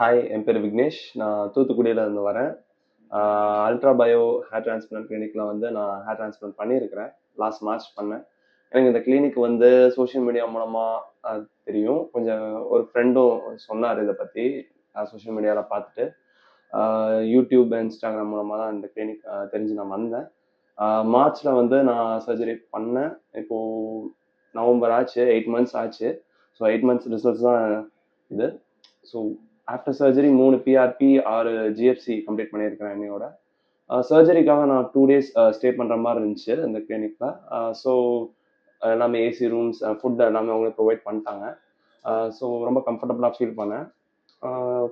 Hi, என் பேர் விக்னேஷ். நான் தூத்துக்குடியில இருந்து வரேன். அல்ட்ரா பயோ ஹேர் டிரான்ஸ்பிளான்ட் கிளினிக்ல வந்து நான் ஹேர் டிரான்ஸ்பிளான்ட் பண்ணியிருக்கிறேன். லாஸ்ட் மார்ச் பண்ணேன். எனக்கு இந்த கிளினிக் வந்து சோஷியல் மீடியா மூலமா தெரியும். கொஞ்சம் ஒரு ஃப்ரெண்டும் சொன்னார் இதை பற்றி. சோஷியல் மீடியாவில் பார்த்துட்டு யூடியூப், இன்ஸ்டாகிராம் மூலமாக தான் இந்த கிளினிக் தெரிஞ்சு நான் வந்தேன். மார்ச்சில் வந்து நான் சர்ஜரி பண்ணேன். இப்போது நவம்பர் ஆச்சு, 8 மந்த்ஸ் ஆச்சு. ஸோ 8 மந்த்ஸ் ரிசல்ட்ஸ் தான் இது. So after surgery 3 PRP 6 GFC complete பண்ணியிருக்கிறேன் என்னையோட. சர்ஜரிக்காக நான் 2 டேஸ் ஸ்டே பண்ணுற மாதிரி இருந்துச்சு இந்த கிளினிக்கில். ஸோ எல்லாமே ஏசி ரூம்ஸ், ஃபுட் எல்லாமே அவங்களே ப்ரொவைட் பண்ணிட்டாங்க. ஸோ ரொம்ப கம்ஃபர்டபுளாக ஃபீல் பண்ணேன்.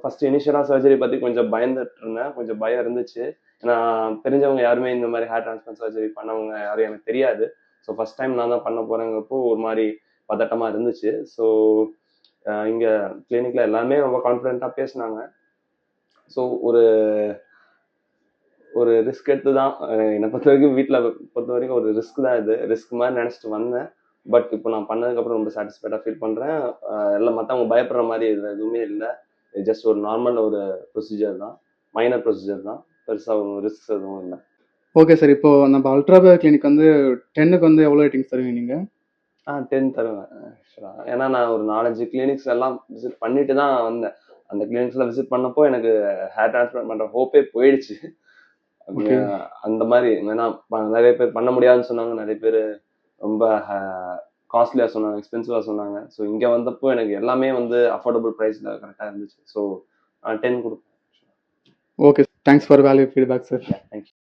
ஃபர்ஸ்ட் இனிஷியலாக சர்ஜரி பற்றி கொஞ்சம் பயந்துட்டு இருந்தேன். கொஞ்சம் பயம் இருந்துச்சு. ஏன்னா தெரிஞ்சவங்க யாருமே இந்த மாதிரி ஹேர் டிரான்ஸ்பிளான்ட் சர்ஜரி பண்ணவங்க யாரும் எனக்கு தெரியாது. ஸோ ஃபர்ஸ்ட் டைம் நான் தான் பண்ண போகிறேங்கிறப்போ ஒரு மாதிரி பதட்டமாக இருந்துச்சு. ஸோ இங்கே கிளினிக்கில் எல்லாமே ரொம்ப கான்ஃபிடென்ட்டாக பேசினாங்க. ஸோ ஒரு ஒரு ரிஸ்க் எடுத்து தான் என்னை பொறுத்த வரைக்கும், வீட்டில் பொறுத்த வரைக்கும் ஒரு ரிஸ்க் தான் இது. ரிஸ்க் மாதிரி நினச்சிட்டு வந்தேன். பட் இப்போ நான் பண்ணதுக்கப்புறம் ரொம்ப சாட்டிஸ்ஃபைடாக ஃபீல் பண்ணுறேன். எல்லாம் மற்றவங்க பயப்படுற மாதிரி இதில் எதுவுமே இல்லை. ஜஸ்ட் ஒரு நார்மல் ஒரு ப்ரொசீஜர் தான், மைனர் ப்ரொசீஜர் தான். பெருசாக ஒரு ரிஸ்க் எதுவும் இல்லை. Okay sir. இப்போ நம்ம அல்ட்ராபயோ கிளினிக் வந்து 10க்கு வந்து எவ்வளோ ரேட்டிங்ஸ் தருவீங்க நீங்கள்? 10 தருவேன் ஆக்சுவலாக. ஏன்னா நான் ஒரு 4-5 கிளினிக்ஸ் எல்லாம் விசிட் பண்ணிட்டு தான் வந்தேன். அந்த கிளினிக்ஸில் விசிட் பண்ணப்போ எனக்கு ஹேர் டிரான்ஸ்பிளான்ட் பண்ணுற ஹோப்பே போயிடுச்சு. அந்த மாதிரி ஏன்னா நிறைய பேர் பண்ண முடியாதுன்னு சொன்னாங்க, நிறைய பேர் ரொம்ப காஸ்ட்லியாக சொன்னாங்க, எக்ஸ்பென்சிவாக சொன்னாங்க. ஸோ இங்கே வந்தப்போ எனக்கு எல்லாமே வந்து அஃபோர்டபுள் ப்ரைஸில் கரெக்டாக இருந்துச்சு. ஸோ 10 கொடுப்பேன். Okay, thanks for value feedback sir. Thank you.